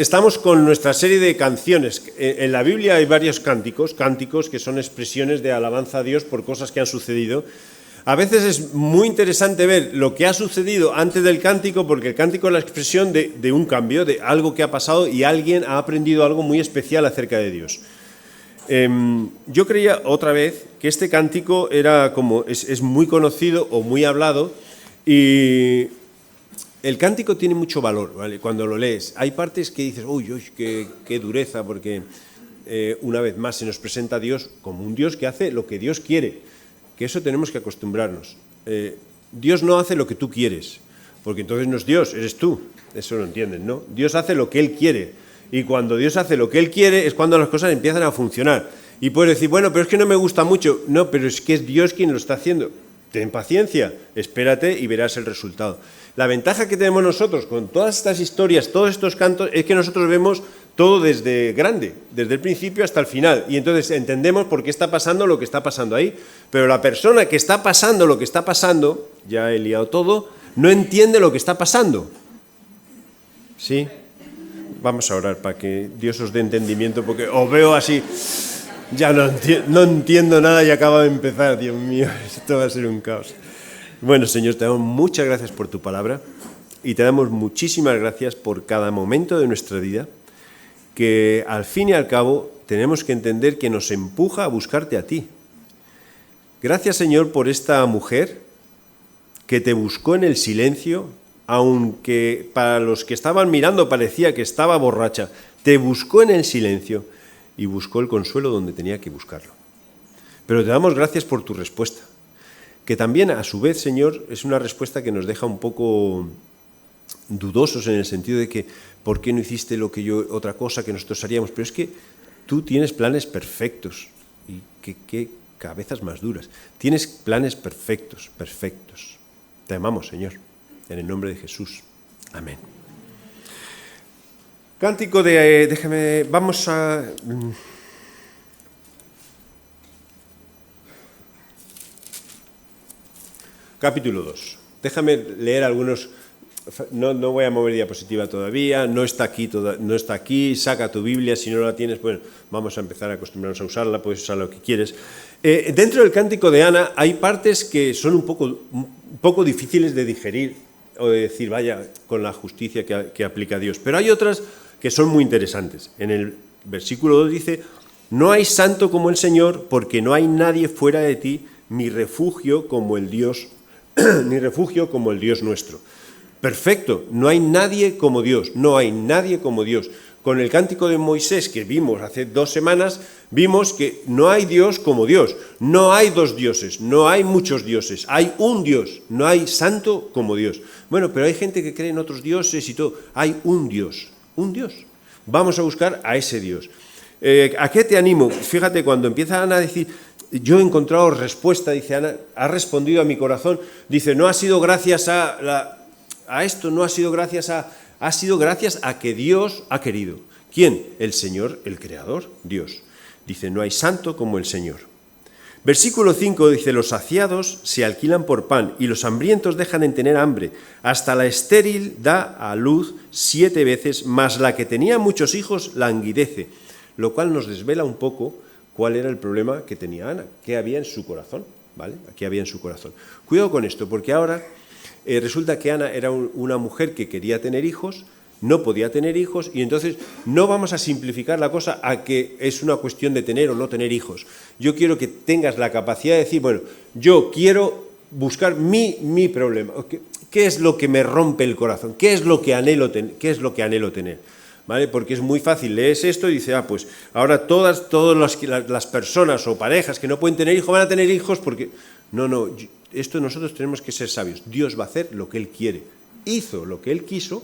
estamos con nuestra serie de canciones. En la Biblia hay varios cánticos que son expresiones de alabanza a Dios por cosas que han sucedido. A veces es muy interesante ver lo que ha sucedido antes del cántico, porque el cántico es la expresión de un cambio, de algo que ha pasado y alguien ha aprendido algo muy especial acerca de Dios. Yo creía otra vez que este cántico era es muy conocido o muy hablado, y el cántico tiene mucho valor, ¿vale? Cuando lo lees. Hay partes que dices, uy, qué dureza, porque una vez más se nos presenta a Dios como un Dios que hace lo que Dios quiere, que eso tenemos que acostumbrarnos. Dios no hace lo que tú quieres, porque entonces no es Dios, eres tú. Eso lo entienden, ¿no? Dios hace lo que Él quiere, y cuando Dios hace lo que Él quiere es cuando las cosas empiezan a funcionar. Y puedes decir, bueno, pero es que no me gusta mucho. No, pero es que es Dios quien lo está haciendo. Ten paciencia, espérate y verás el resultado. La ventaja que tenemos nosotros con todas estas historias, todos estos cantos, es que nosotros vemos todo desde grande, desde el principio hasta el final, y entonces entendemos por qué está pasando lo que está pasando ahí. Pero la persona que está pasando lo que está pasando, ya he liado todo, no entiende lo que está pasando. ¿Sí? Vamos a orar para que Dios os dé entendimiento, porque os veo así, ya no entiendo nada y acaba de empezar. Dios mío, esto va a ser un caos. Bueno, Señor, te damos muchas gracias por tu palabra y te damos muchísimas gracias por cada momento de nuestra vida, que al fin y al cabo tenemos que entender que nos empuja a buscarte a ti. Gracias, Señor, por esta mujer que te buscó en el silencio, aunque para los que estaban mirando parecía que estaba borracha. Te buscó en el silencio y buscó el consuelo donde tenía que buscarlo. Pero te damos gracias por tu respuesta, que también a su vez, Señor, es una respuesta que nos deja un poco dudosos en el sentido de que ¿por qué no hiciste otra cosa que nosotros haríamos? Pero es que tú tienes planes perfectos, y qué cabezas más duras. Tienes planes perfectos. Te amamos, Señor, en el nombre de Jesús. Amén. Cántico vamos a... Capítulo 2. Déjame leer algunos. No voy a mover diapositiva todavía, no está aquí, saca tu Biblia, si no la tienes, bueno, vamos a empezar a acostumbrarnos a usarla, puedes usar lo que quieres. Dentro del cántico de Ana hay partes que son un poco difíciles de digerir, o de decir, vaya, con la justicia que aplica Dios, pero hay otras que son muy interesantes. En el versículo 2 dice, no hay santo como el Señor, porque no hay nadie fuera de ti, mi refugio como el Dios nuestro. Perfecto, no hay nadie como Dios. Con el cántico de Moisés que vimos hace 2 semanas, vimos que no hay Dios como Dios. No hay 2 dioses, no hay muchos dioses, hay un Dios, no hay santo como Dios. Bueno, pero hay gente que cree en otros dioses y todo. Hay un Dios. Vamos a buscar a ese Dios. ¿A qué te animo? Fíjate, cuando empieza Ana a decir, yo he encontrado respuesta, dice Ana, ha respondido a mi corazón, dice, no ha sido gracias a esto, no ha sido gracias ha sido gracias a que Dios ha querido. ¿Quién? El Señor, el Creador, Dios. Dice, no hay santo como el Señor. Versículo 5 dice, los saciados se alquilan por pan y los hambrientos dejan en tener hambre. Hasta la estéril da a luz 7 veces, mas la que tenía muchos hijos languidece. Lo cual nos desvela un poco cuál era el problema que tenía Ana, qué había en su corazón, ¿vale? Aquí había en su corazón. Cuidado con esto, porque ahora resulta que Ana era una mujer que quería tener hijos, no podía tener hijos, y entonces no vamos a simplificar la cosa a que es una cuestión de tener o no tener hijos. Yo quiero que tengas la capacidad de decir, bueno, yo quiero buscar mi problema. ¿Qué es lo que me rompe el corazón? ¿Qué es lo que anhelo tener? ¿Vale? Porque es muy fácil, lees esto y dices, pues ahora todas las personas o parejas que no pueden tener hijos van a tener hijos porque... No, esto nosotros tenemos que ser sabios. Dios va a hacer lo que Él quiere. Hizo lo que Él quiso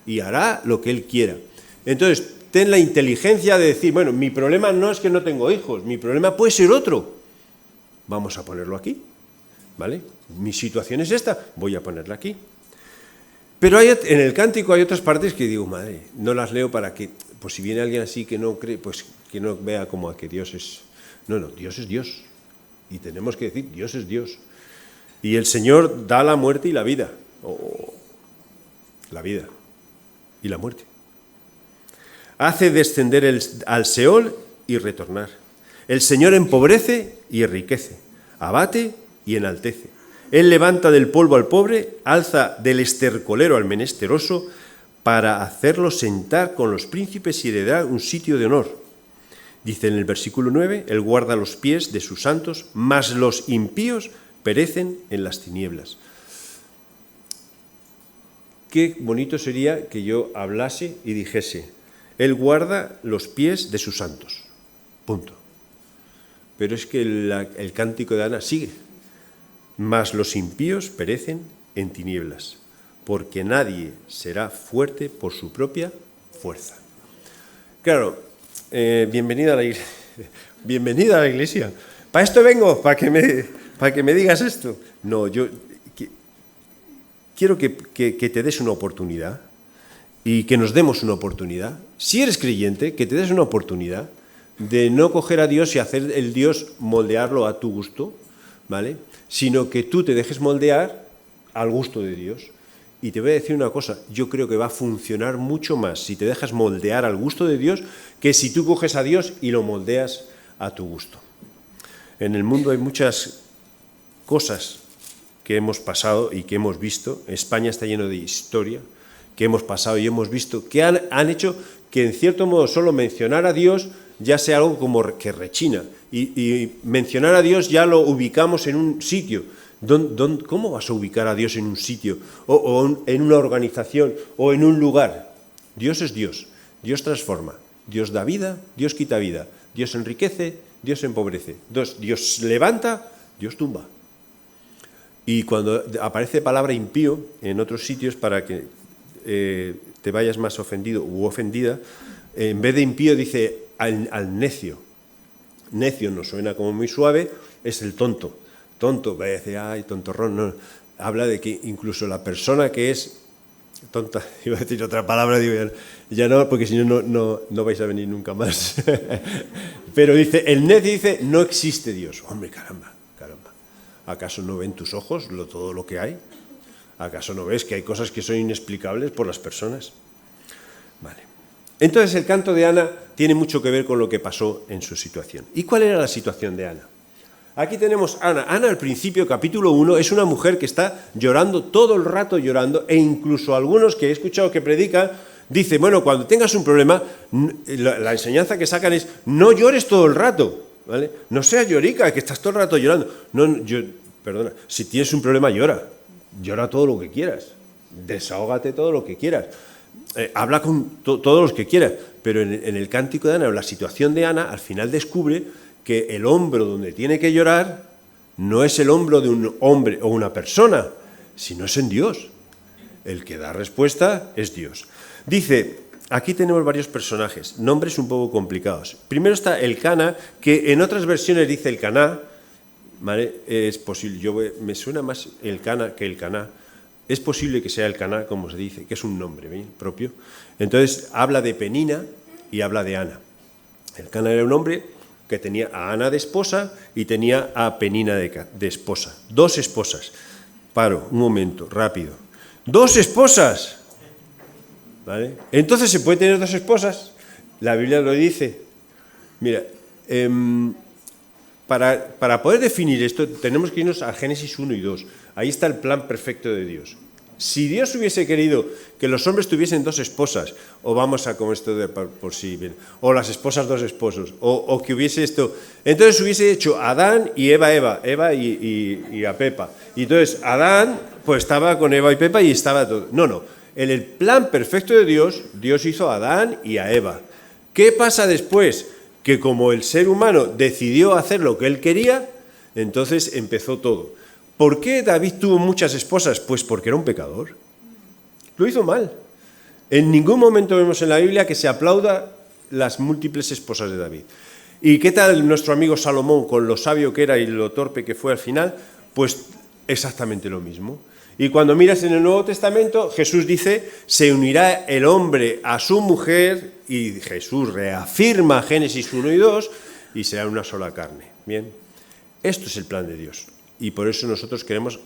y hará lo que Él quiera. Entonces, ten la inteligencia de decir, bueno, mi problema no es que no tengo hijos, mi problema puede ser otro. Vamos a ponerlo aquí, ¿vale? Mi situación es esta, voy a ponerla aquí. Pero en el cántico hay otras partes que digo, madre, no las leo para que, pues si viene alguien así que no cree, pues que no vea como a que Dios es... No, Dios es Dios. Y tenemos que decir, Dios es Dios. Y el Señor da la muerte y la vida. La vida y la muerte. hace descender al Seol y retornar. El Señor empobrece y enriquece, abate y enaltece. Él levanta del polvo al pobre, alza del estercolero al menesteroso, para hacerlo sentar con los príncipes y heredar un sitio de honor. Dice en el versículo 9, Él guarda los pies de sus santos, mas los impíos perecen en las tinieblas. Qué bonito sería que yo hablase y dijese, Él guarda los pies de sus santos. Punto. Pero es que el cántico de Ana sigue. Mas los impíos perecen en tinieblas, porque nadie será fuerte por su propia fuerza. Claro, bienvenida a la iglesia. Para esto vengo, para que me digas esto. No, yo quiero que te des una oportunidad y que nos demos una oportunidad. Si eres creyente, que te des una oportunidad de no coger a Dios y hacer el Dios moldearlo a tu gusto, ¿vale? Sino que tú te dejes moldear al gusto de Dios. Y te voy a decir una cosa, yo creo que va a funcionar mucho más si te dejas moldear al gusto de Dios que si tú coges a Dios y lo moldeas a tu gusto. En el mundo hay muchas cosas que hemos pasado y que hemos visto. España está lleno de historia que hemos pasado y hemos visto que han hecho que en cierto modo solo mencionar a Dios ya sea algo como que rechina. Y mencionar a Dios ya lo ubicamos en un sitio. ¿Cómo vas a ubicar a Dios en un sitio? O en una organización, o en un lugar. Dios es Dios. Dios transforma. Dios da vida, Dios quita vida. Dios enriquece, Dios empobrece. Dios levanta, Dios tumba. Y cuando aparece palabra impío en otros sitios para que te vayas más ofendido u ofendida, en vez de impío dice al necio. Necio nos suena como muy suave, es el tonto. Tonto, va a decir, ay, tontorrón, no. Habla de que incluso la persona que es tonta, iba a decir otra palabra, digo, ya no, porque si no vais a venir nunca más. Pero dice, el necio dice, no existe Dios. Hombre, caramba. ¿Acaso no ven tus ojos todo lo que hay? ¿Acaso no ves que hay cosas que son inexplicables por las personas? Vale. Entonces el canto de Ana tiene mucho que ver con lo que pasó en su situación. ¿Y cuál era la situación de Ana? Aquí tenemos a Ana. Ana al principio, capítulo 1, es una mujer que está llorando todo el rato llorando, e incluso algunos que he escuchado que predican, dicen, bueno, cuando tengas un problema, la enseñanza que sacan es, no llores todo el rato, ¿vale? No seas llorica, que estás todo el rato llorando. Perdona, si tienes un problema, llora todo lo que quieras, desahógate todo lo que quieras. Habla con todos los que quieras, pero en el cántico de Ana, o la situación de Ana, al final descubre que el hombro donde tiene que llorar no es el hombro de un hombre o una persona, sino es en Dios. El que da respuesta es Dios. Dice, aquí tenemos varios personajes, nombres un poco complicados. Primero está el Cana, que en otras versiones dice el Caná, ¿vale? Es posible, me suena más el Cana que el Caná. Es posible que sea el Caná, como se dice, que es un nombre propio. Entonces habla de Penina y habla de Ana. El Cana era un hombre que tenía a Ana de esposa y tenía a Penina de esposa. 2 esposas. Paro, un momento, rápido. 2 esposas. ¿Vale? Entonces, ¿se puede tener 2 esposas? La Biblia lo dice. Mira, para poder definir esto, tenemos que irnos a Génesis 1 y 2. Ahí está el plan perfecto de Dios. Si Dios hubiese querido que los hombres tuviesen 2 esposas, o vamos a como esto de por si bien, o las esposas 2 esposos, o que hubiese esto, entonces hubiese hecho Adán y Eva y a Pepa. Y entonces Adán pues estaba con Eva y Pepa y estaba todo. No. En el plan perfecto de Dios, Dios hizo a Adán y a Eva. ¿Qué pasa después? Que como el ser humano decidió hacer lo que él quería, entonces empezó todo. ¿Por qué David tuvo muchas esposas? Pues porque era un pecador. Lo hizo mal. En ningún momento vemos en la Biblia que se aplauda las múltiples esposas de David. ¿Y qué tal nuestro amigo Salomón, con lo sabio que era y lo torpe que fue al final? Pues exactamente lo mismo. Y cuando miras en el Nuevo Testamento, Jesús dice, se unirá el hombre a su mujer, y Jesús reafirma Génesis 1 y 2, y será una sola carne. Bien, esto es el plan de Dios. Y por eso nosotros creemos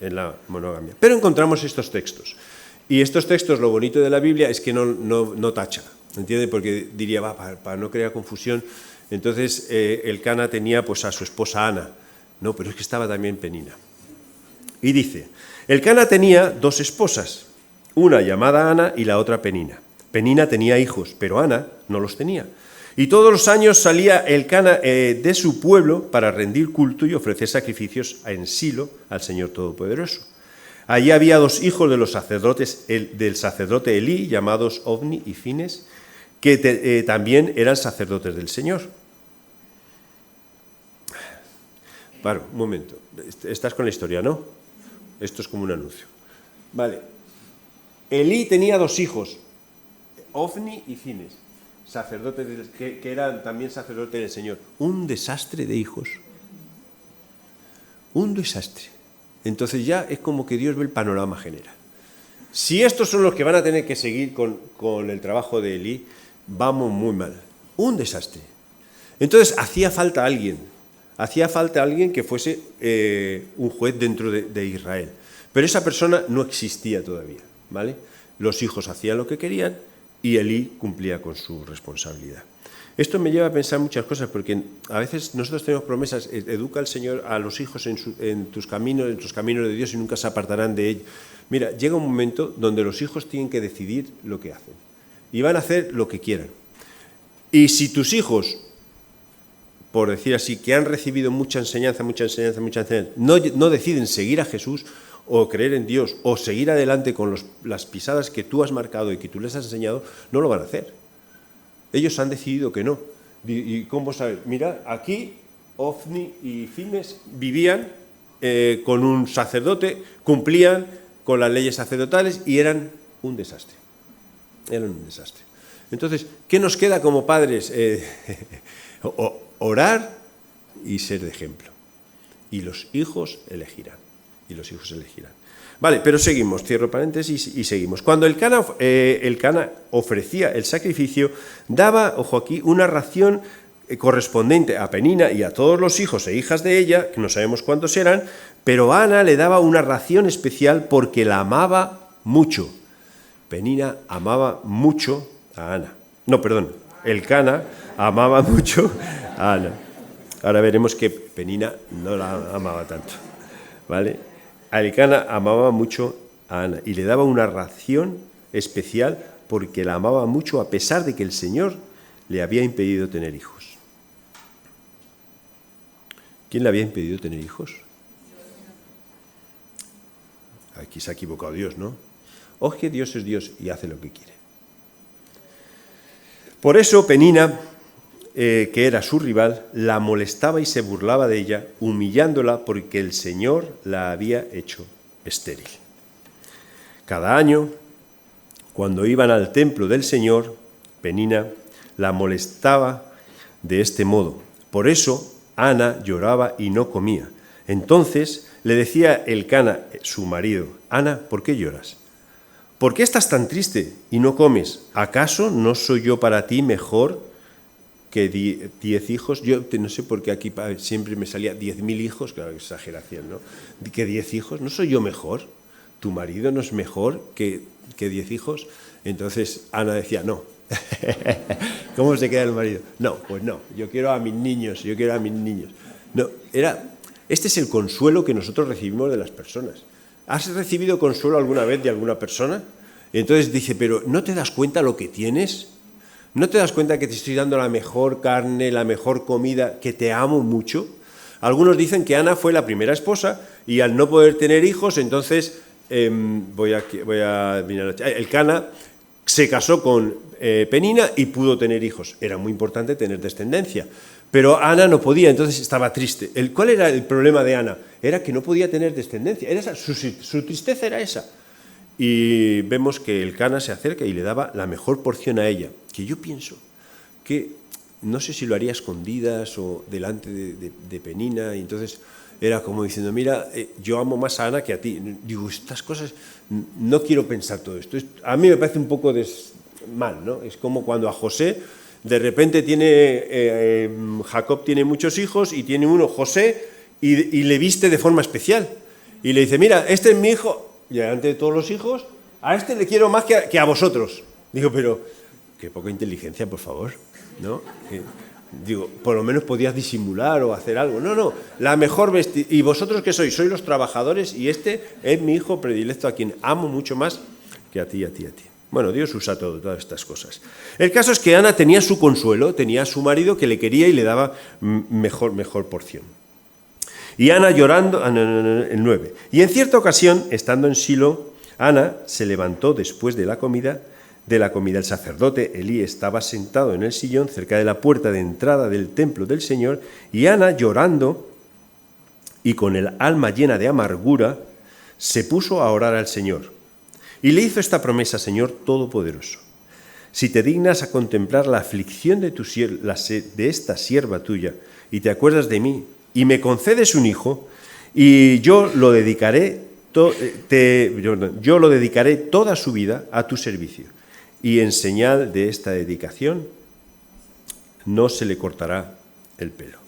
en la monogamia. Pero encontramos estos textos. Y estos textos, lo bonito de la Biblia es que no tacha. ¿entiende? Porque diría, para no crear confusión, entonces el Cana tenía pues a su esposa Ana. No, pero es que estaba también Penina. Y dice, el Cana tenía 2 esposas, una llamada Ana y la otra Penina. Penina tenía hijos, pero Ana no los tenía. Y todos los años salía el Cana de su pueblo para rendir culto y ofrecer sacrificios en Silo al Señor Todopoderoso. Allí había 2 hijos de los sacerdotes, del sacerdote Elí, llamados Ofni y Fines, que también eran sacerdotes del Señor. Vale, un momento. Estás con la historia, ¿no? Esto es como un anuncio. Vale. Elí tenía 2 hijos, Ofni y Fines, sacerdotes que eran también sacerdotes del Señor. Un desastre de hijos. Un desastre. Entonces ya es como que Dios ve el panorama general. Si estos son los que van a tener que seguir con el trabajo de Elí, vamos muy mal. Un desastre. Entonces hacía falta alguien que fuese un juez dentro de Israel. Pero esa persona no existía todavía, ¿vale? Los hijos hacían lo que querían y Elí cumplía con su responsabilidad. Esto me lleva a pensar muchas cosas, porque a veces nosotros tenemos promesas, educa al Señor a los hijos en tus caminos de Dios y nunca se apartarán de ellos. Mira, llega un momento donde los hijos tienen que decidir lo que hacen y van a hacer lo que quieran. Y si tus hijos, por decir así, que han recibido mucha enseñanza, no deciden seguir a Jesús o creer en Dios o seguir adelante con las pisadas que tú has marcado y que tú les has enseñado, no lo van a hacer. Ellos han decidido que no. ¿Y cómo sabes? Mira, aquí Ofni y Fines vivían con un sacerdote, cumplían con las leyes sacerdotales y eran un desastre. Eran un desastre. Entonces, ¿qué nos queda como padres? Orar y ser de ejemplo. Y los hijos elegirán. Vale, pero seguimos, cierro paréntesis y seguimos. Cuando el Cana ofrecía el sacrificio, daba, ojo aquí, una ración correspondiente a Penina y a todos los hijos e hijas de ella, que no sabemos cuántos eran, pero a Ana le daba una ración especial porque la amaba mucho. Penina amaba mucho a Ana. No, perdón, el Cana amaba mucho a Ana. Ahora veremos que Penina no la amaba tanto, ¿vale? El Cana amaba mucho a Ana y le daba una ración especial porque la amaba mucho a pesar de que el Señor le había impedido tener hijos. ¿Quién le había impedido tener hijos? Aquí se ha equivocado Dios, ¿no? O que Dios es Dios y hace lo que quiere. Por eso Penina, que era su rival, la molestaba y se burlaba de ella, humillándola porque el Señor la había hecho estéril. Cada año, cuando iban al templo del Señor, Penina la molestaba de este modo. Por eso Ana lloraba y no comía. Entonces le decía el Cana, su marido, Ana, ¿por qué lloras? ¿Por qué estás tan triste y no comes? ¿Acaso no soy yo para ti mejor que 10 hijos? Yo no sé por qué aquí siempre me salía 10.000 hijos, claro, exageración, ¿no? ¿Que 10 hijos? ¿No soy yo mejor? ¿Tu marido no es mejor que 10 hijos? Entonces Ana decía, no. ¿Cómo se queda el marido? No, pues no, yo quiero a mis niños. No, este es el consuelo que nosotros recibimos de las personas. ¿Has recibido consuelo alguna vez de alguna persona? Y entonces dice, pero ¿no te das cuenta lo que tienes? ¿No te das cuenta que te estoy dando la mejor carne, la mejor comida, que te amo mucho? Algunos dicen que Ana fue la primera esposa y al no poder tener hijos, entonces el Cana se casó con Penina y pudo tener hijos. Era muy importante tener descendencia. Pero Ana no podía, entonces estaba triste. ¿Cuál era el problema de Ana? Era que no podía tener descendencia. Su tristeza era esa. Y vemos que el Cana se acerca y le daba la mejor porción a ella, que yo pienso que, no sé si lo haría a escondidas o delante de Penina, y entonces era como diciendo, mira, yo amo más a Ana que a ti. Digo, estas cosas, no quiero pensar todo esto. A mí me parece un poco mal, ¿no? Es como cuando a José, de repente Jacob tiene muchos hijos y tiene uno, José, y le viste de forma especial. Y le dice, mira, este es mi hijo, y delante de todos los hijos, a este le quiero más que a vosotros. Digo, pero qué poca inteligencia, por favor, ¿no? Digo, por lo menos podías disimular o hacer algo. No, la mejor vestimenta. ¿Y vosotros qué sois? Sois los trabajadores y este es mi hijo predilecto a quien amo mucho más que a ti, a ti, a ti. Bueno, Dios usa todas estas cosas. El caso es que Ana tenía su consuelo, tenía a su marido que le quería y le daba mejor porción. Y Ana llorando, el 9. Y en cierta ocasión, estando en Silo, Ana se levantó después de la comida. El sacerdote Elí estaba sentado en el sillón cerca de la puerta de entrada del templo del Señor, y Ana, llorando y con el alma llena de amargura, se puso a orar al Señor. Y le hizo esta promesa: Señor Todopoderoso, si te dignas a contemplar la aflicción de esta sierva tuya, y te acuerdas de mí, y me concedes un hijo, y yo lo dedicaré toda su vida a tu servicio. Y en señal de esta dedicación no se le cortará el pelo.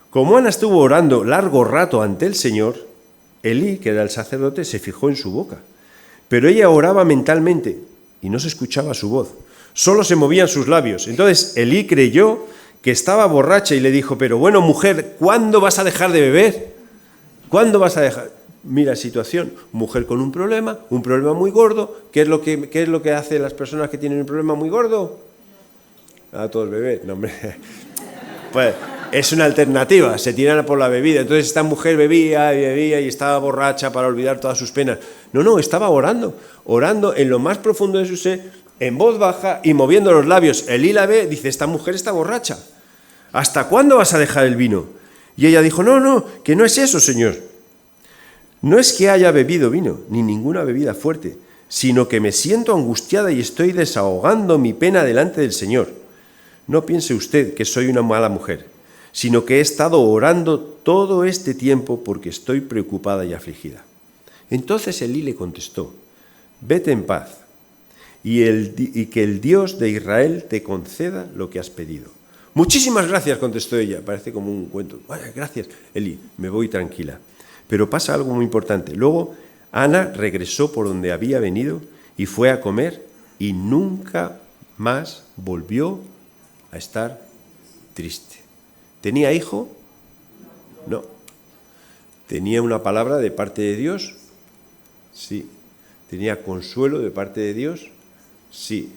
Como Ana estuvo orando largo rato ante el Señor, Elí, que era el sacerdote, se fijó en su boca. Pero ella oraba mentalmente y no se escuchaba su voz. Solo se movían sus labios. Entonces Elí creyó que estaba borracha y le dijo: pero bueno, mujer, ¿cuándo vas a dejar de beber? ¿Cuándo vas a dejar? Mira situación, mujer con un problema muy gordo. ¿Qué es lo que hacen las personas que tienen un problema muy gordo? A todos beber. No, hombre. Pues es una alternativa, se tiran por la bebida. Entonces esta mujer bebía y estaba borracha para olvidar todas sus penas. No, estaba orando en lo más profundo de su ser, en voz baja y moviendo los labios. Elí la ve, dice: esta mujer está borracha. ¿Hasta cuándo vas a dejar el vino? Y ella dijo: no, que no es eso, Señor. No es que haya bebido vino, ni ninguna bebida fuerte, sino que me siento angustiada y estoy desahogando mi pena delante del Señor. No piense usted que soy una mala mujer, sino que he estado orando todo este tiempo porque estoy preocupada y afligida. Entonces Elí le contestó: vete en paz, y que el Dios de Israel te conceda lo que has pedido. Muchísimas gracias, contestó ella. Parece como un cuento. Vaya, gracias, Elí, me voy tranquila. Pero pasa algo muy importante. Luego Ana regresó por donde había venido y fue a comer y nunca más volvió a estar triste. ¿Tenía hijo? No. ¿Tenía una palabra de parte de Dios? Sí. ¿Tenía consuelo de parte de Dios? Sí.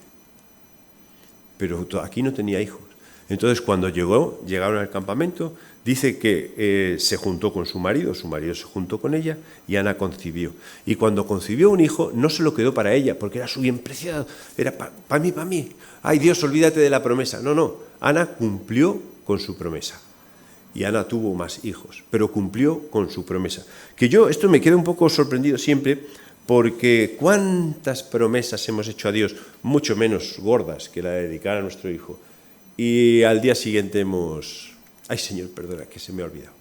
Pero aquí no tenía hijos. Entonces cuando llegaron al campamento, dice que se juntó con su marido se juntó con ella y Ana concibió. Y cuando concibió un hijo, no se lo quedó para ella, porque era su bien preciado, era para mí. Ay, Dios, olvídate de la promesa. No, Ana cumplió con su promesa. Y Ana tuvo más hijos, pero cumplió con su promesa. Esto me queda un poco sorprendido siempre, porque ¿cuántas promesas hemos hecho a Dios? Mucho menos gordas que la de dedicar a nuestro hijo. Y al día siguiente ay, Señor, perdona, que se me ha olvidado.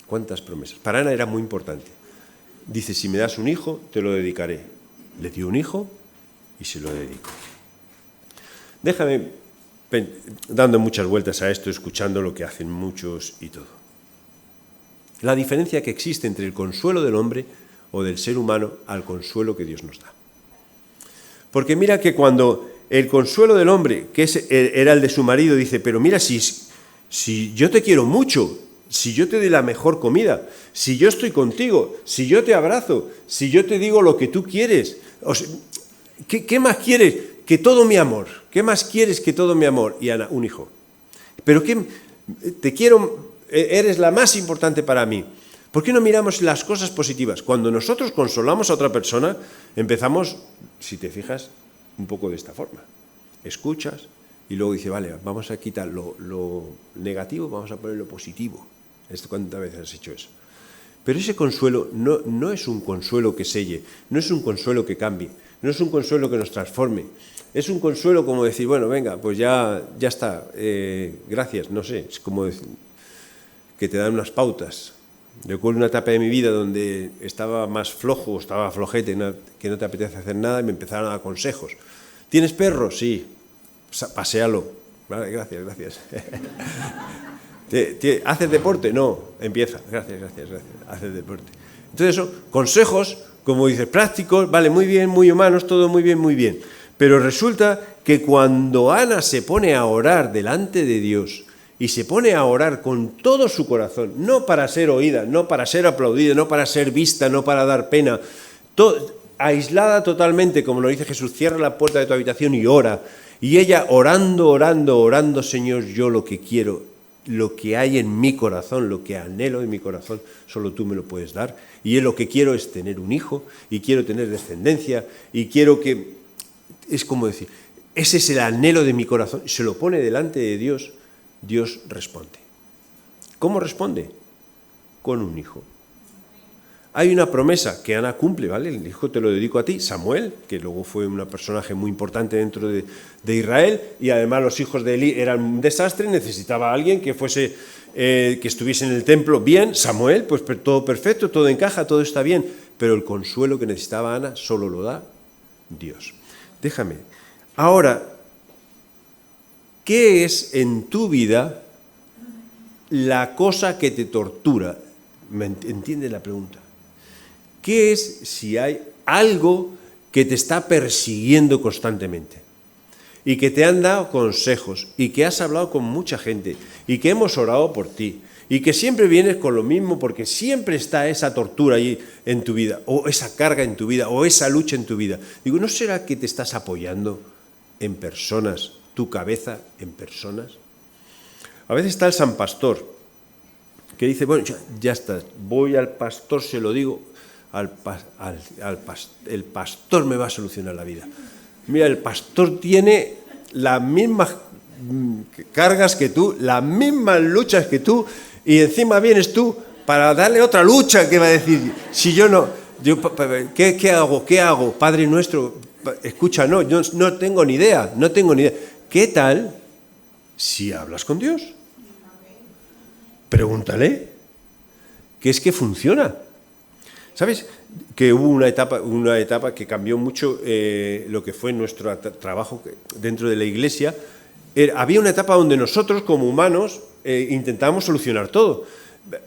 ¿Cuántas promesas? Para Ana era muy importante. Dice: si me das un hijo, te lo dedicaré. Le dio un hijo y se lo dedicó. Déjame, dando muchas vueltas a esto, escuchando lo que hacen muchos y todo. La diferencia que existe entre el consuelo del hombre o del ser humano al consuelo que Dios nos da. Porque mira que cuando el consuelo del hombre, que era el de su marido, dice: pero mira, si yo te quiero mucho, si yo te doy la mejor comida, si yo estoy contigo, si yo te abrazo, si yo te digo lo que tú quieres, ¿qué más quieres que todo mi amor? ¿Qué más quieres que todo mi amor? Y Ana, un hijo. Pero te quiero, eres la más importante para mí. ¿Por qué no miramos las cosas positivas? Cuando nosotros consolamos a otra persona, empezamos, si te fijas, un poco de esta forma. Escuchas y luego dice: vale, vamos a quitar lo negativo, vamos a poner lo positivo. ¿Cuántas veces has hecho eso? Pero ese consuelo no es un consuelo que selle, no es un consuelo que cambie, no es un consuelo que nos transforme. Es un consuelo como decir: bueno, venga, pues ya está, gracias, no sé, es como decir, que te dan unas pautas. Recuerdo una etapa de mi vida donde estaba más flojo, estaba flojete, que no te apetece hacer nada, y me empezaron a dar consejos. ¿Tienes perro? Sí. Paséalo. Vale, gracias. ¿Haces deporte? No. Empieza. Gracias. Haces deporte. Entonces, consejos como dices, prácticos, vale, muy bien, muy humanos, todo muy bien, muy bien. Pero resulta que cuando Ana se pone a orar delante de Dios y se pone a orar con todo su corazón, no para ser oída, no para ser aplaudida, no para ser vista, no para dar pena, aislada totalmente, como lo dice Jesús, cierra la puerta de tu habitación y ora. Y ella orando, orando, orando, Señor, yo lo que quiero, lo que hay en mi corazón, lo que anhelo en mi corazón, solo tú me lo puedes dar. Y lo que quiero es tener un hijo, y quiero tener descendencia, y quiero que... Es como decir, ese es el anhelo de mi corazón. Se lo pone delante de Dios, Dios responde. ¿Cómo responde? Con un hijo. Hay una promesa que Ana cumple, ¿vale? El hijo te lo dedico a ti, Samuel, que luego fue un personaje muy importante dentro de Israel, y además los hijos de Elí eran un desastre, necesitaba a alguien que fuese, que estuviese en el templo bien. Samuel, pues todo perfecto, todo encaja, todo está bien, pero el consuelo que necesitaba Ana solo lo da Dios. Déjame. Ahora, ¿qué es en tu vida la cosa que te tortura? ¿Me entiendes la pregunta? ¿Qué es si hay algo que te está persiguiendo constantemente? Y que te han dado consejos, y que has hablado con mucha gente, y que hemos orado por ti, y que siempre vienes con lo mismo, porque siempre está esa tortura ahí en tu vida, o esa carga en tu vida, o esa lucha en tu vida. Digo, ¿no será que te estás apoyando en personas, tu cabeza en personas? A veces está el San Pastor, que dice, bueno, ya está, voy al pastor, se lo digo, el pastor me va a solucionar la vida. Mira, el pastor tiene las mismas cargas que tú, las mismas luchas que tú, y encima vienes tú para darle otra lucha que va a decir, si yo no, ¿qué hago? ¿Qué hago? Padre nuestro, escucha, no, yo no tengo ni idea, no tengo ni idea. ¿Qué tal si hablas con Dios? Pregúntale, que es que funciona. ¿Sabes? Que hubo una etapa que cambió mucho lo que fue nuestro trabajo dentro de la Iglesia. Había una etapa donde nosotros, como humanos, intentábamos solucionar todo.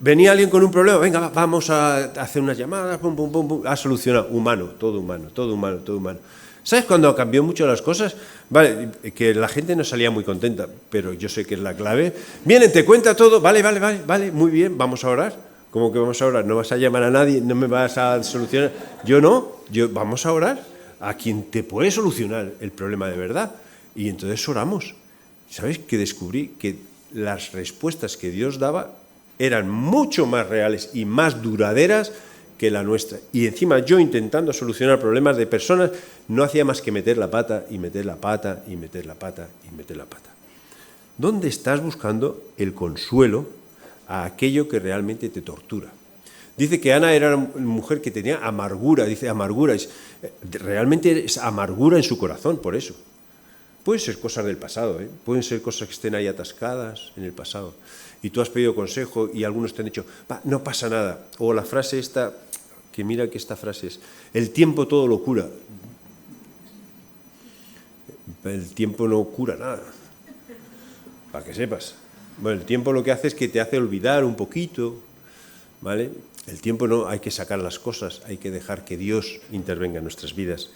Venía alguien con un problema, venga, vamos a hacer unas llamadas, pum, pum, pum, pum, a solucionar. Humano, todo humano, todo humano, todo humano. ¿Sabes cuando cambió mucho las cosas? Vale, que la gente no salía muy contenta, pero yo sé que es la clave. Vienen, te cuenta todo, vale, muy bien, vamos a orar. ¿Cómo que vamos a orar? No vas a llamar a nadie, no me vas a solucionar. Yo no, vamos a orar a quien te puede solucionar el problema de verdad. Y entonces oramos. ¿Sabes? Que descubrí que las respuestas que Dios daba eran mucho más reales y más duraderas que la nuestra. Y encima yo, intentando solucionar problemas de personas, no hacía más que meter la pata y meter la pata y meter la pata y meter la pata. ¿Dónde estás buscando el consuelo a aquello que realmente te tortura? Dice que Ana era una mujer que tenía amargura, dice amargura, realmente es amargura en su corazón, por eso. Pueden ser cosas del pasado, pueden ser cosas que estén ahí atascadas en el pasado. Y tú has pedido consejo y algunos te han dicho, no pasa nada. O la frase esta, que mira que esta frase es, el tiempo todo lo cura. El tiempo no cura nada, para que sepas. Bueno, el tiempo lo que hace es que te hace olvidar un poquito, ¿vale? El tiempo no, hay que sacar las cosas, hay que dejar que Dios intervenga en nuestras vidas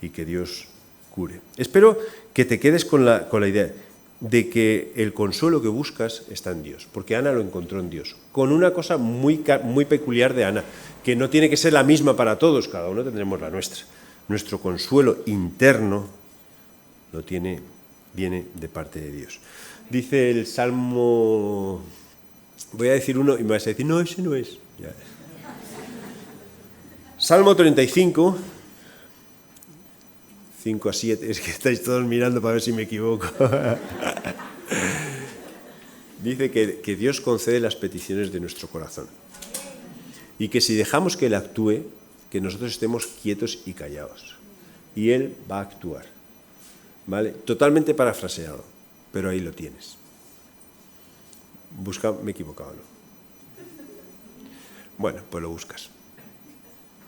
y que Dios cure. Espero que te quedes con la idea de que el consuelo que buscas está en Dios, porque Ana lo encontró en Dios, con una cosa muy peculiar de Ana, que no tiene que ser la misma para todos, cada uno tendremos la nuestra. Nuestro consuelo interno viene de parte de Dios. Dice el Salmo, voy a decir uno y me vas a decir, no, ese no es. Ya. Salmo 35, 5 a 7, es que estáis todos mirando para ver si me equivoco. Dice que Dios concede las peticiones de nuestro corazón y que si dejamos que Él actúe, que nosotros estemos quietos y callados. Y Él va a actuar. ¿Vale? Totalmente parafraseado, pero ahí lo tienes. Busca, me he equivocado, ¿no? Bueno, pues lo buscas.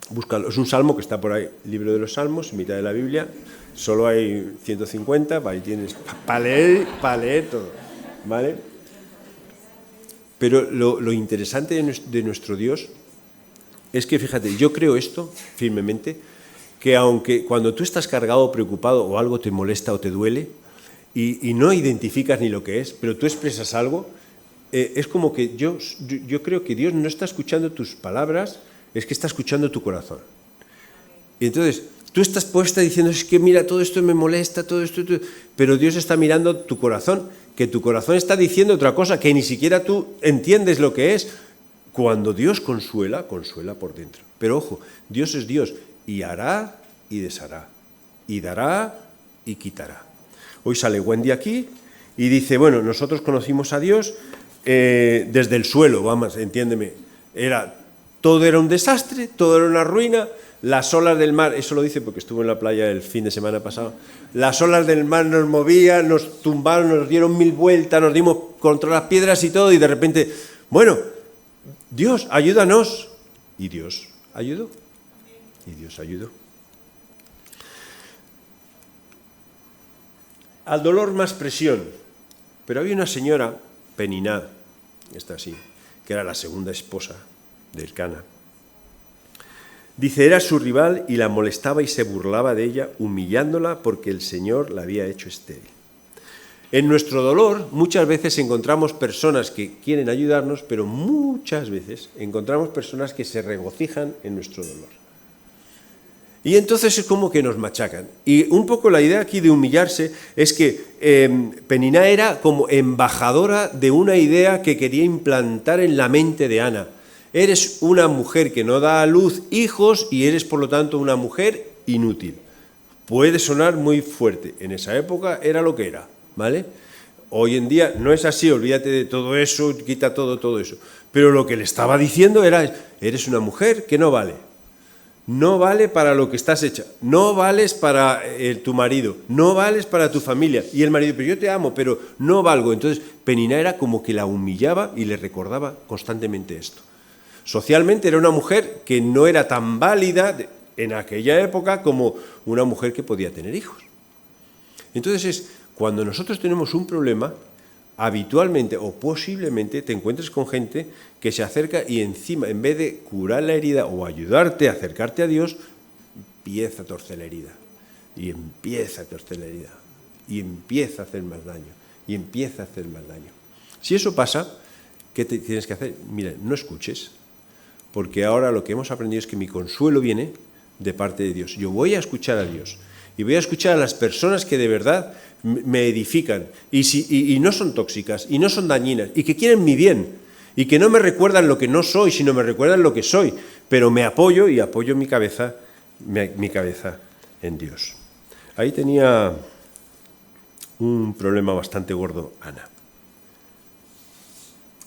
Búscalo. Es un salmo que está por ahí, libro de los salmos, mitad de la Biblia. Solo hay 150, ahí tienes para leer todo. ¿Vale? Pero lo interesante de nuestro Dios es que fíjate, yo creo esto firmemente, que aunque cuando tú estás cargado o preocupado o algo te molesta o te duele y no identificas ni lo que es, pero tú expresas algo, es como que yo creo que Dios no está escuchando tus palabras, es que está escuchando tu corazón. Y entonces tú estás puesta diciendo, es que mira, todo esto me molesta, todo esto, pero Dios está mirando tu corazón, que tu corazón está diciendo otra cosa, que ni siquiera tú entiendes lo que es. Cuando Dios consuela, consuela por dentro. Pero ojo, Dios es Dios y hará y deshará, y dará y quitará. Hoy sale Wendy aquí y dice, bueno, nosotros conocimos a Dios desde el suelo, vamos, entiéndeme, todo era un desastre, todo era una ruina, las olas del mar, eso lo dice porque estuvo en la playa el fin de semana pasado, las olas del mar nos movían, nos tumbaron, nos dieron 1000 vueltas, nos dimos contra las piedras y todo, y de repente, bueno, Dios, ayúdanos. Y Dios ayudó. Y Dios ayudó. Al dolor más presión. Pero había una señora, Peniná, esta así, que era la segunda esposa de Elcana. Dice, era su rival y la molestaba y se burlaba de ella, humillándola porque el Señor la había hecho estéril. En nuestro dolor muchas veces encontramos personas que quieren ayudarnos, pero muchas veces encontramos personas que se regocijan en nuestro dolor. Y entonces es como que nos machacan. Y un poco la idea aquí de humillarse es que Peniná era como embajadora de una idea que quería implantar en la mente de Ana. Eres una mujer que no da a luz hijos y eres por lo tanto una mujer inútil. Puede sonar muy fuerte. En esa época era lo que era. ¿Vale? Hoy en día no es así, olvídate de todo eso, quita todo eso. Pero lo que le estaba diciendo era, eres una mujer que no vale. No vale para lo que estás hecha. No vales para tu marido. No vales para tu familia. Y el marido, pero yo te amo, pero no valgo. Entonces, Peniná era como que la humillaba y le recordaba constantemente esto. Socialmente era una mujer que no era tan válida en aquella época como una mujer que podía tener hijos. Entonces cuando nosotros tenemos un problema, habitualmente o posiblemente te encuentres con gente que se acerca y encima, en vez de curar la herida o ayudarte a acercarte a Dios, empieza a torcer la herida. Y empieza a torcer la herida. Y empieza a hacer más daño. Y empieza a hacer más daño. Si eso pasa, ¿qué tienes que hacer? Mira, no escuches. Porque ahora lo que hemos aprendido es que mi consuelo viene de parte de Dios. Yo voy a escuchar a Dios. Y voy a escuchar a las personas que de verdad me edifican y no son tóxicas y no son dañinas y que quieren mi bien y que no me recuerdan lo que no soy, sino me recuerdan lo que soy, pero me apoyo y apoyo mi cabeza en Dios. Ahí tenía un problema bastante gordo Ana.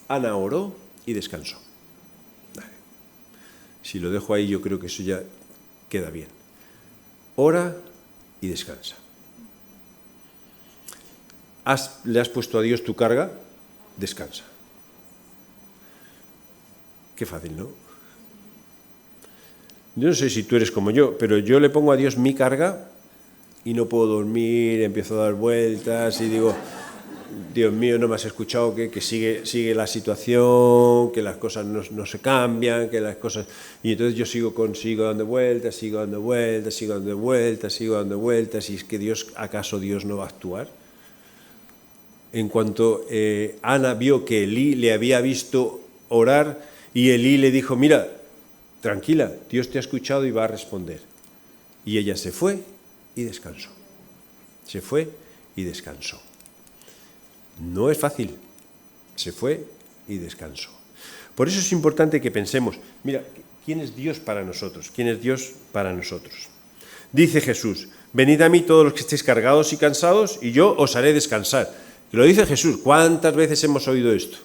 Ana oró y descansó. Vale. Si lo dejo ahí, yo creo que eso ya queda bien. Ora y descansa. ¿Le has puesto a Dios tu carga? Descansa. Qué fácil, ¿no? Yo no sé si tú eres como yo, pero yo le pongo a Dios mi carga y no puedo dormir, empiezo a dar vueltas y digo, Dios mío, no me has escuchado, que sigue la situación, que las cosas no se cambian, que las cosas... Y entonces yo sigo dando vueltas, y es que ¿acaso Dios no va a actuar? En cuanto Ana vio que Elí le había visto orar y Elí le dijo, mira, tranquila, Dios te ha escuchado y va a responder. Y ella se fue y descansó. Se fue y descansó. No es fácil. Se fue y descansó. Por eso es importante que pensemos, mira, ¿quién es Dios para nosotros? ¿Quién es Dios para nosotros? Dice Jesús, venid a mí todos los que estéis cargados y cansados y yo os haré descansar. Y lo dice Jesús. ¿Cuántas veces hemos oído esto?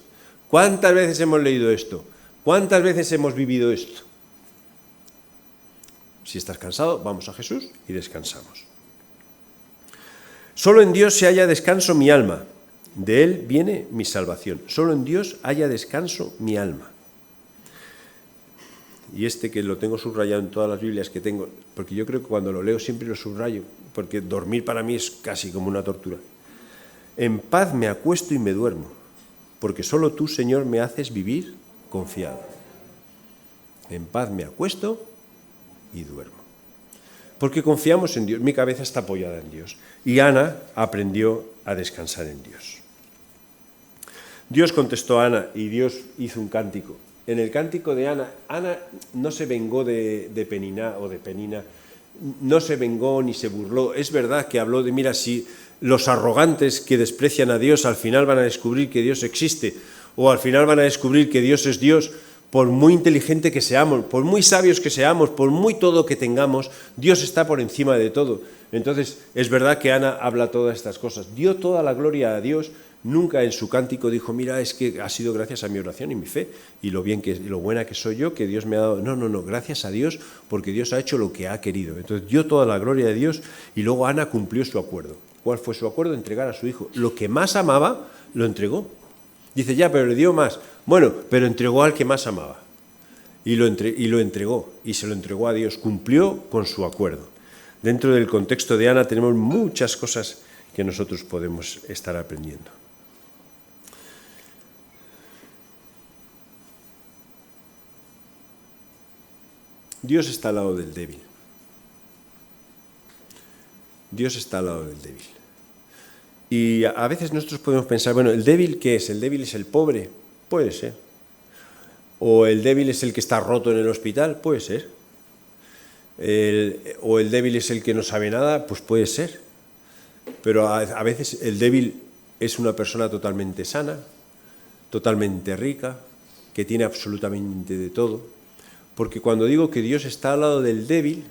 ¿Cuántas veces hemos leído esto? ¿Cuántas veces hemos vivido esto? Si estás cansado, vamos a Jesús y descansamos. Solo en Dios se halla descanso mi alma. De Él viene mi salvación. Solo en Dios haya descanso mi alma. Y que lo tengo subrayado en todas las Biblias que tengo, porque yo creo que cuando lo leo siempre lo subrayo, porque dormir para mí es casi como una tortura. En paz me acuesto y me duermo, porque solo tú, Señor, me haces vivir confiado. En paz me acuesto y duermo. Porque confiamos en Dios, mi cabeza está apoyada en Dios. Y Ana aprendió a descansar en Dios. Dios contestó a Ana y Dios hizo un cántico. En el cántico de Ana, Ana no se vengó de Penina o de Penina, no se vengó ni se burló. Es verdad que habló de, mira, si los arrogantes que desprecian a Dios al final van a descubrir que Dios existe, o al final van a descubrir que Dios es Dios, por muy inteligente que seamos, por muy sabios que seamos, por muy todo que tengamos, Dios está por encima de todo. Entonces, es verdad que Ana habla todas estas cosas. Dio toda la gloria a Dios. Nunca en su cántico dijo, mira, es que ha sido gracias a mi oración y mi fe y lo buena que soy yo, que Dios me ha dado. No, gracias a Dios, porque Dios ha hecho lo que ha querido. Entonces dio toda la gloria a Dios y luego Ana cumplió su acuerdo. ¿Cuál fue su acuerdo? Entregar a su hijo. Lo que más amaba, lo entregó. Dice, ya, pero le dio más. Bueno, pero entregó al que más amaba. Y lo entregó, y se lo entregó a Dios. Cumplió con su acuerdo. Dentro del contexto de Ana tenemos muchas cosas que nosotros podemos estar aprendiendo. Dios está al lado del débil. Dios está al lado del débil. Y a veces nosotros podemos pensar, bueno, ¿el débil qué es? ¿El débil es el pobre? Puede ser. ¿O el débil es el que está roto en el hospital? Puede ser. ¿O el débil es el que no sabe nada? Pues puede ser. Pero a veces el débil es una persona totalmente sana, totalmente rica, que tiene absolutamente de todo. Porque cuando digo que Dios está al lado del débil,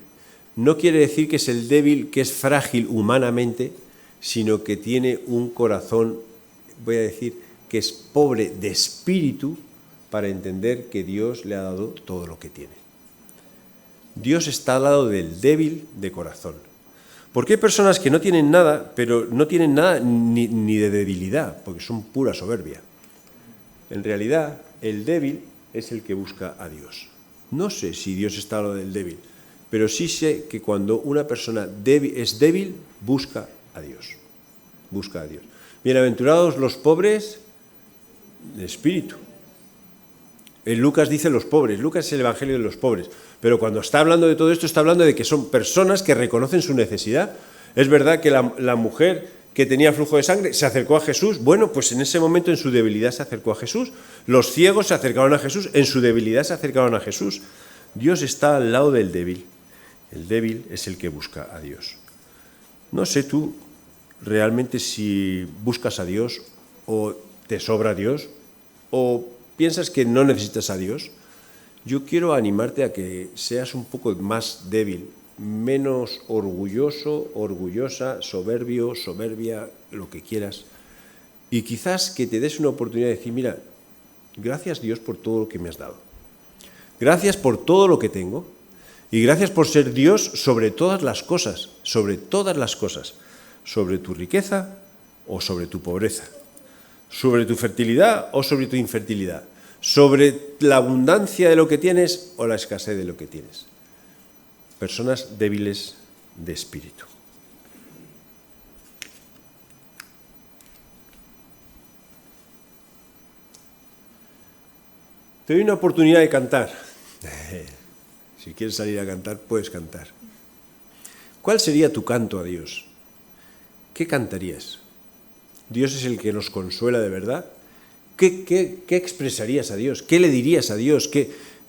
no quiere decir que es el débil que es frágil humanamente, sino que tiene un corazón, voy a decir, que es pobre de espíritu para entender que Dios le ha dado todo lo que tiene. Dios está al lado del débil de corazón. Porque hay personas que no tienen nada, pero no tienen nada ni de debilidad, porque son pura soberbia. En realidad, el débil es el que busca a Dios. No sé si Dios está al lado del débil, pero sí sé que cuando una persona es débil, busca a Dios. Busca a Dios. Bienaventurados los pobres de espíritu. En Lucas dice los pobres, Lucas es el evangelio de los pobres, pero cuando está hablando de todo esto está hablando de que son personas que reconocen su necesidad. Es verdad que la mujer que tenía flujo de sangre se acercó a Jesús, bueno, pues en ese momento en su debilidad se acercó a Jesús. Los ciegos se acercaron a Jesús, en su debilidad se acercaron a Jesús. Dios está al lado del débil. El débil es el que busca a Dios. No sé tú realmente si buscas a Dios o te sobra Dios o piensas que no necesitas a Dios. Yo quiero animarte a que seas un poco más débil, menos orgulloso, orgullosa, soberbio, soberbia, lo que quieras. Y quizás que te des una oportunidad de decir, mira, gracias Dios por todo lo que me has dado. Gracias por todo lo que tengo. Y gracias por ser Dios sobre todas las cosas, sobre todas las cosas. Sobre tu riqueza o sobre tu pobreza. Sobre tu fertilidad o sobre tu infertilidad. Sobre la abundancia de lo que tienes o la escasez de lo que tienes. Personas débiles de espíritu. Te doy una oportunidad de cantar. Si quieres salir a cantar, puedes cantar. ¿Cuál sería tu canto a Dios? ¿Qué cantarías? ¿Dios es el que nos consuela de verdad? ¿Qué expresarías a Dios? ¿Qué le dirías a Dios?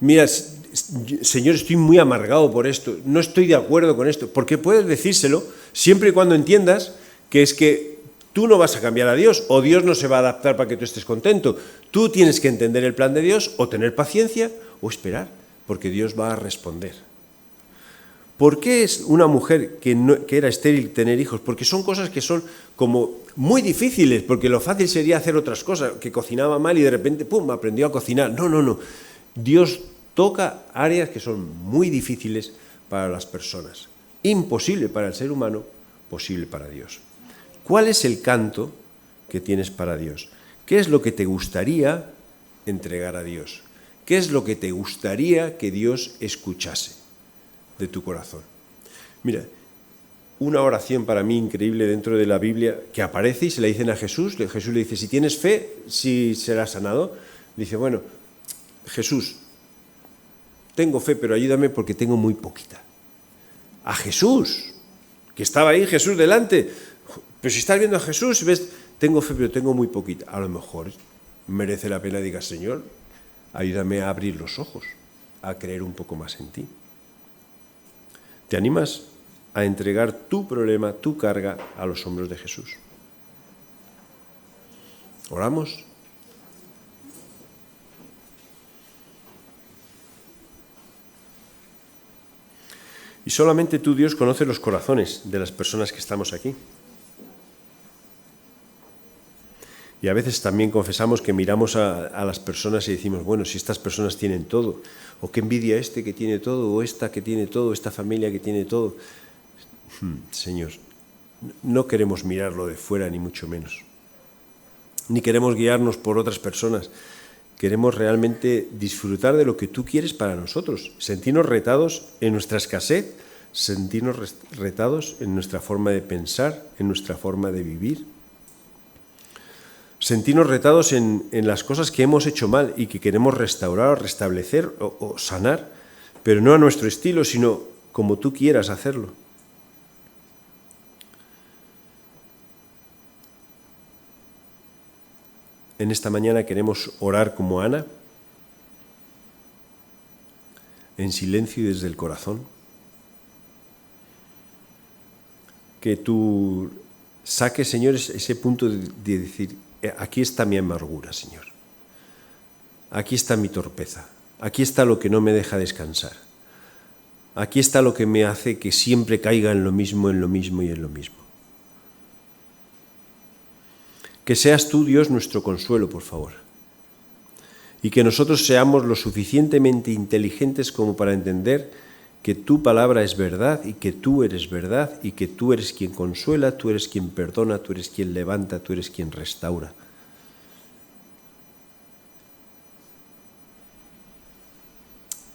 Mira, Señor, estoy muy amargado por esto, no estoy de acuerdo con esto. Porque puedes decírselo siempre y cuando entiendas que es que tú no vas a cambiar a Dios o Dios no se va a adaptar para que tú estés contento. Tú tienes que entender el plan de Dios o tener paciencia o esperar, porque Dios va a responder. ¿Por qué es una mujer que era estéril tener hijos? Porque son cosas que son como muy difíciles, porque lo fácil sería hacer otras cosas, que cocinaba mal y de repente, ¡pum!, aprendió a cocinar. No. Dios toca áreas que son muy difíciles para las personas. Imposible para el ser humano, posible para Dios. ¿Cuál es el canto que tienes para Dios? ¿Qué es lo que te gustaría entregar a Dios? ¿Qué es lo que te gustaría que Dios escuchase de tu corazón? Mira, una oración para mí increíble dentro de la Biblia que aparece y se la dicen a Jesús. Jesús le dice, si tienes fe, si serás sanado. Dice, bueno, Jesús, tengo fe, pero ayúdame porque tengo muy poquita. A Jesús, que estaba ahí, Jesús delante. Pero si estás viendo a Jesús, ves, tengo fe, pero tengo muy poquita. A lo mejor merece la pena, digas, Señor, ayúdame a abrir los ojos, a creer un poco más en ti. ¿Te animas a entregar tu problema, tu carga a los hombros de Jesús? ¿Oramos? Y solamente tú, Dios, conoces los corazones de las personas que estamos aquí. Y a veces también confesamos que miramos a las personas y decimos, bueno, si estas personas tienen todo, o qué envidia este que tiene todo, o esta que tiene todo, esta familia que tiene todo. Señor, no queremos mirarlo de fuera, ni mucho menos. Ni queremos guiarnos por otras personas. Queremos realmente disfrutar de lo que tú quieres para nosotros, sentirnos retados en nuestra escasez, sentirnos retados en nuestra forma de pensar, en nuestra forma de vivir, sentirnos retados en las cosas que hemos hecho mal y que queremos restaurar, o restablecer o sanar, pero no a nuestro estilo, sino como tú quieras hacerlo. En esta mañana queremos orar como Ana, en silencio y desde el corazón. Que tú saques, Señor, ese punto de decir, aquí está mi amargura, Señor. Aquí está mi torpeza. Aquí está lo que no me deja descansar. Aquí está lo que me hace que siempre caiga en lo mismo y en lo mismo. Que seas tú, Dios, nuestro consuelo, por favor. Y que nosotros seamos lo suficientemente inteligentes como para entender que tu palabra es verdad y que tú eres verdad y que tú eres quien consuela, tú eres quien perdona, tú eres quien levanta, tú eres quien restaura.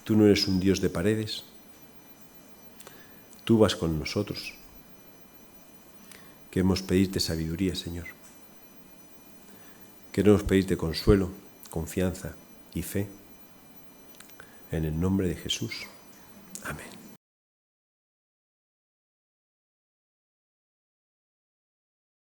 Tú no eres un Dios de paredes. Tú vas con nosotros. Queremos pedirte sabiduría, Señor. Queremos pedirte consuelo, confianza y fe. En el nombre de Jesús. Amén.